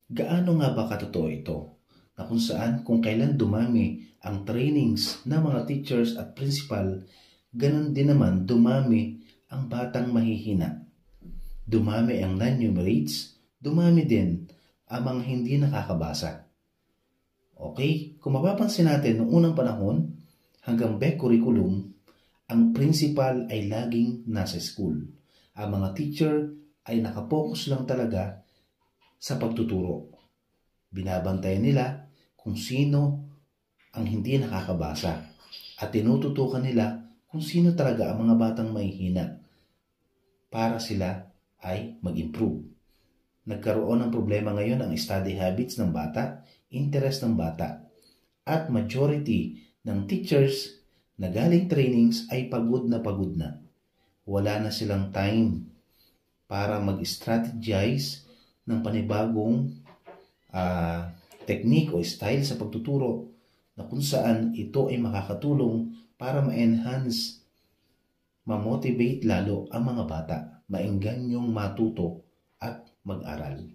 Gaano nga ba katotoo ito? Na kung saan kung kailan dumami ang trainings ng mga teachers at principal, ganun din naman dumami ang batang mahihina. Dumami ang non-numerates, dumami din ang mga hindi nakakabasa. Okay, kung mapapansin natin noong unang panahon, hanggang BEC curriculum, ang principal ay laging nasa school. Ang mga teacher ay nakapokus lang talaga sa pagtuturo. Binabantayan nila kung sino ang hindi nakakabasa at tinututukan nila kung sino talaga ang mga batang mahihina para sila ay mag-improve. Nagkaroon ng problema ngayon ang study habits ng bata, interest ng bata, at majority ng teachers na galing trainings ay pagod na pagod na. Wala na silang time para mag-strategize ng panibagong technique o style sa pagtuturo na kung saan ito ay makakatulong para ma-enhance, ma-motivate lalo ang mga bata, maenganyong matuto at mag-aral.